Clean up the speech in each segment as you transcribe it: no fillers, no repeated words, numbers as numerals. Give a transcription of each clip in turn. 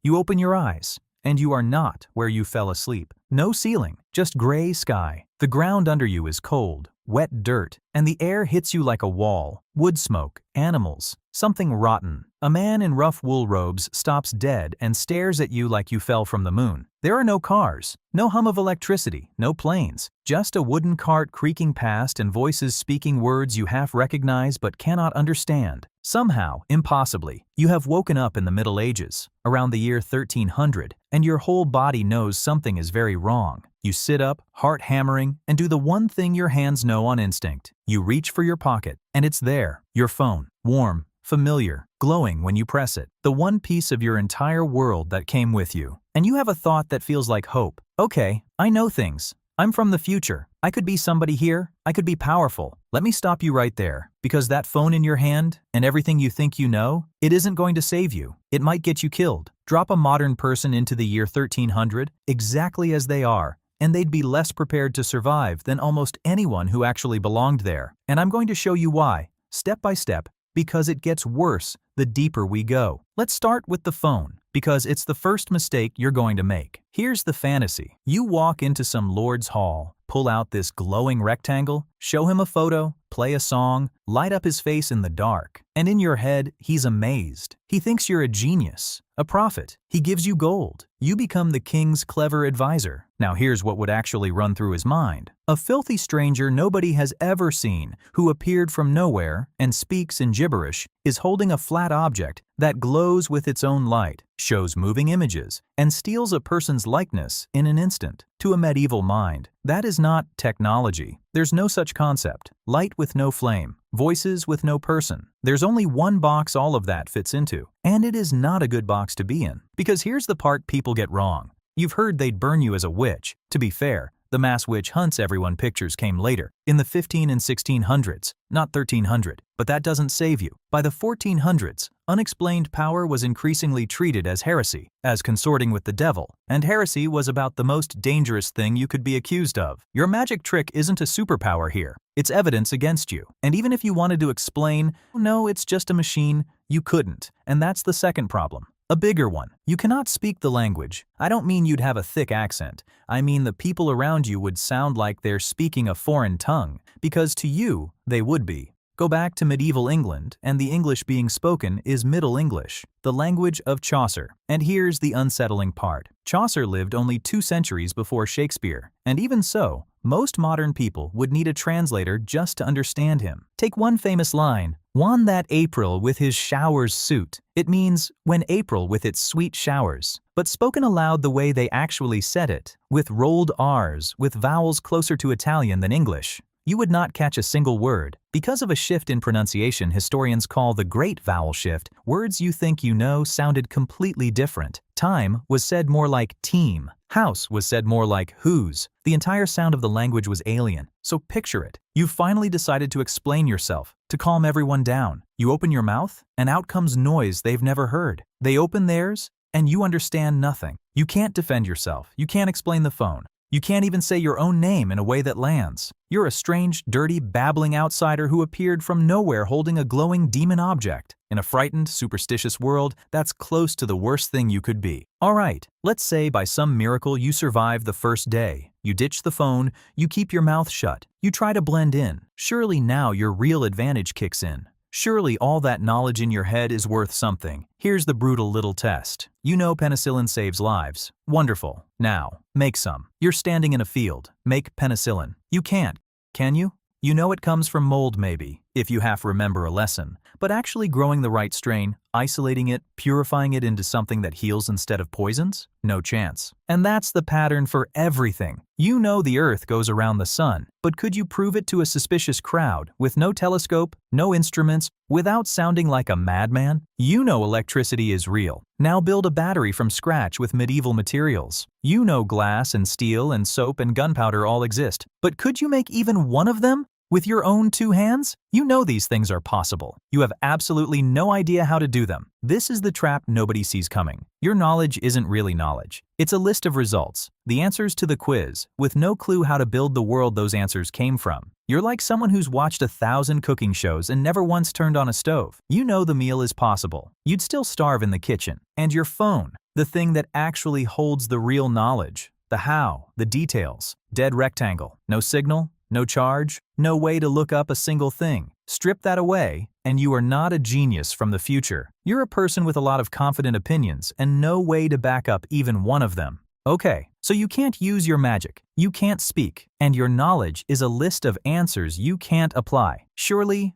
You open your eyes, and you are not where you fell asleep. No ceiling, just gray sky. The ground under you is cold, wet dirt, and the air hits you like a wall. Wood smoke, animals, something rotten. A man in rough wool robes stops dead and stares at you like you fell from the moon. There are no cars, no hum of electricity, no planes, just a wooden cart creaking past and voices speaking words you half recognize but cannot understand. Somehow, impossibly, you have woken up in the Middle Ages, around the year 1300, and your whole body knows something is very wrong. You sit up, heart hammering, and do the one thing your hands know on instinct. You reach for your pocket, and it's there, your phone, warm, familiar, glowing when you press it, the one piece of your entire world that came with you. And you have a thought that feels like hope. Okay, I know things. I'm from the future. I could be somebody here. I could be powerful. Let me stop you right there, because that phone in your hand and everything you think you know, it isn't going to save you. It might get you killed. Drop a modern person into the year 1300, exactly as they are, and they'd be less prepared to survive than almost anyone who actually belonged there. And I'm going to show you why, step by step, because it gets worse the deeper we go. Let's start with the phone, because it's the first mistake you're going to make. Here's the fantasy. You walk into some lord's hall, pull out this glowing rectangle, show him a photo, play a song, light up his face in the dark, and in your head, he's amazed. He thinks you're a genius, a prophet. He gives you gold. You become the king's clever advisor. Now here's what would actually run through his mind. A filthy stranger nobody has ever seen, who appeared from nowhere and speaks in gibberish, is holding a flat object that glows with its own light, shows moving images, and steals a person's likeness in an instant. To a medieval mind, that is not technology. There's no such concept. Light with no flame, voices with no person. There's only one box all of that fits into, and it is not a good box to be in. Because here's the part people get wrong. You've heard they'd burn you as a witch. To be fair, the mass witch hunts everyone pictures came later, in the 15 and 1600s, not 1300, but that doesn't save you. By the 1400s, unexplained power was increasingly treated as heresy, as consorting with the devil, and heresy was about the most dangerous thing you could be accused of. Your magic trick isn't a superpower here. It's evidence against you. And even if you wanted to explain, no, it's just a machine, you couldn't. And that's the second problem. A bigger one. You cannot speak the language. I don't mean you'd have a thick accent. I mean the people around you would sound like they're speaking a foreign tongue, because to you, they would be. Go back to medieval England, and the English being spoken is Middle English, the language of Chaucer. And here's the unsettling part. Chaucer lived only 2 centuries before Shakespeare, and even so, most modern people would need a translator just to understand him. Take one famous line, "Won that April with his showers suit." It means, when April with its sweet showers. But spoken aloud the way they actually said it, with rolled R's, with vowels closer to Italian than English, you would not catch a single word. Because of a shift in pronunciation historians call the Great Vowel Shift, words you think you know sounded completely different. Time was said more like team. House was said more like whose. The entire sound of the language was alien. So picture it. You've finally decided to explain yourself, to calm everyone down. You open your mouth, and out comes noise they've never heard. They open theirs, and you understand nothing. You can't defend yourself. You can't explain the phone. You can't even say your own name in a way that lands. You're a strange, dirty, babbling outsider who appeared from nowhere holding a glowing demon object. In a frightened, superstitious world, that's close to the worst thing you could be. Alright, let's say by some miracle you survive the first day. You ditch the phone, you keep your mouth shut, you try to blend in. Surely now your real advantage kicks in. Surely all that knowledge in your head is worth something. Here's the brutal little test. You know penicillin saves lives. Wonderful. Now, make some. You're standing in a field. Make penicillin. You can't, can you? You know it comes from mold maybe, if you half remember a lesson. But actually growing the right strain, isolating it, purifying it into something that heals instead of poisons? No chance. And that's the pattern for everything. You know the Earth goes around the sun, but could you prove it to a suspicious crowd, with no telescope, no instruments, without sounding like a madman? You know electricity is real. Now build a battery from scratch with medieval materials. You know glass and steel and soap and gunpowder all exist, but could you make even one of them? With your own 2 hands? You know these things are possible. You have absolutely no idea how to do them. This is the trap nobody sees coming. Your knowledge isn't really knowledge. It's a list of results, the answers to the quiz, with no clue how to build the world those answers came from. You're like someone who's watched 1,000 cooking shows and never once turned on a stove. You know the meal is possible. You'd still starve in the kitchen. And your phone, the thing that actually holds the real knowledge, the how, the details. Dead rectangle, no signal, no charge, no way to look up a single thing. Strip that away, and you are not a genius from the future. You're a person with a lot of confident opinions and no way to back up even one of them. Okay, so you can't use your magic, you can't speak, and your knowledge is a list of answers you can't apply. Surely,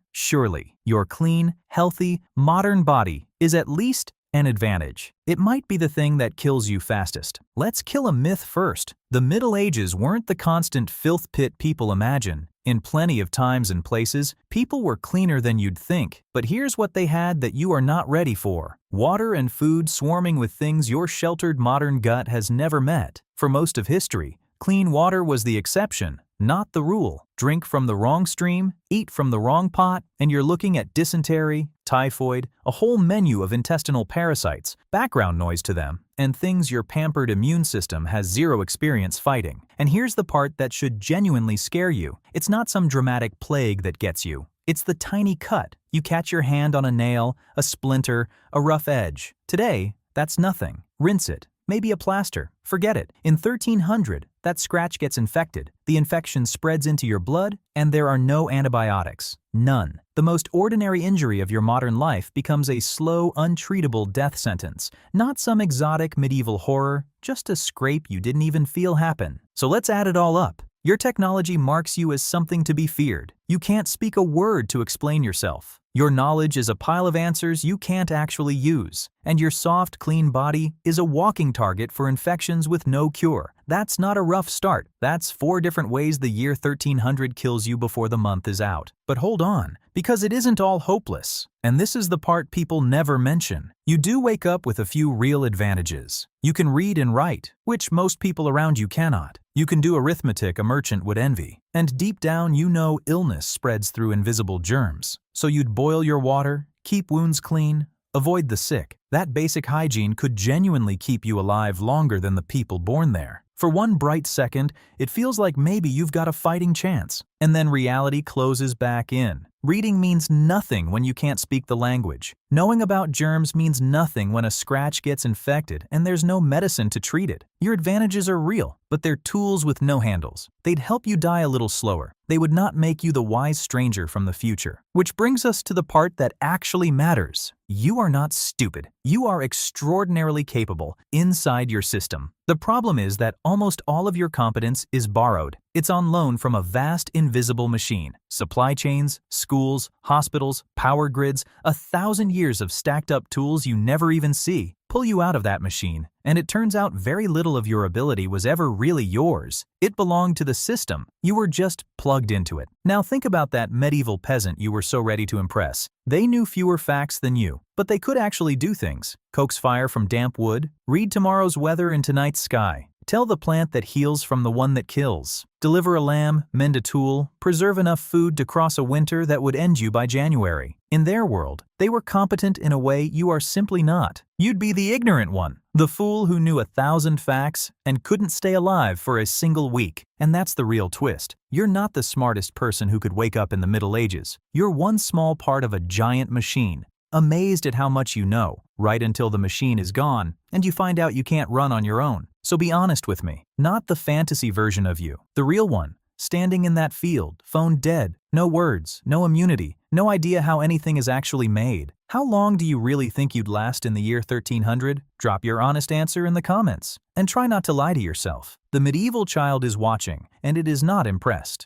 your clean, healthy, modern body is at least an advantage. It might be the thing that kills you fastest. Let's kill a myth first. The Middle Ages weren't the constant filth pit people imagine. In plenty of times and places, people were cleaner than you'd think. But here's what they had that you are not ready for. Water and food swarming with things your sheltered modern gut has never met. For most of history, clean water was the exception, not the rule. Drink from the wrong stream, eat from the wrong pot, and you're looking at dysentery, typhoid, a whole menu of intestinal parasites, background noise to them, and things your pampered immune system has zero experience fighting. And here's the part that should genuinely scare you. It's not some dramatic plague that gets you. It's the tiny cut. You catch your hand on a nail, a splinter, a rough edge. Today, that's nothing. Rinse it. Maybe a plaster. Forget it. In 1300, that scratch gets infected. The infection spreads into your blood, and there are no antibiotics. None. The most ordinary injury of your modern life becomes a slow, untreatable death sentence. Not some exotic medieval horror, just a scrape you didn't even feel happen. So let's add it all up. Your technology marks you as something to be feared. You can't speak a word to explain yourself. Your knowledge is a pile of answers you can't actually use. And your soft, clean body is a walking target for infections with no cure. That's not a rough start. That's 4 different ways the year 1300 kills you before the month is out. But hold on, because it isn't all hopeless. And this is the part people never mention. You do wake up with a few real advantages. You can read and write, which most people around you cannot. You can do arithmetic a merchant would envy. And deep down you know illness spreads through invisible germs. So you'd boil your water, keep wounds clean, avoid the sick. That basic hygiene could genuinely keep you alive longer than the people born there. For one bright second, it feels like maybe you've got a fighting chance. And then reality closes back in. Reading means nothing when you can't speak the language. Knowing about germs means nothing when a scratch gets infected and there's no medicine to treat it. Your advantages are real, but they're tools with no handles. They'd help you die a little slower. They would not make you the wise stranger from the future. Which brings us to the part that actually matters. You are not stupid. You are extraordinarily capable inside your system. The problem is that almost all of your competence is borrowed. It's on loan from a vast invisible machine. Supply chains, schools, hospitals, power grids, 1,000 years of stacked up tools you never even see. Pull you out of that machine, and it turns out very little of your ability was ever really yours. It belonged to the system. You were just plugged into it. Now think about that medieval peasant you were so ready to impress. They knew fewer facts than you, but they could actually do things. Coax fire from damp wood, read tomorrow's weather in tonight's sky. Tell the plant that heals from the one that kills. Deliver a lamb, mend a tool, preserve enough food to cross a winter that would end you by January. In their world, they were competent in a way you are simply not. You'd be the ignorant one, the fool who knew 1,000 facts and couldn't stay alive for a single week. And that's the real twist. You're not the smartest person who could wake up in the Middle Ages. You're one small part of a giant machine. Amazed at how much you know, right until the machine is gone, and you find out you can't run on your own. So be honest with me, not the fantasy version of you, the real one, standing in that field, phone dead, no words, no immunity, no idea how anything is actually made. How long do you really think you'd last in the year 1300? Drop your honest answer in the comments, and try not to lie to yourself. The medieval child is watching, and it is not impressed.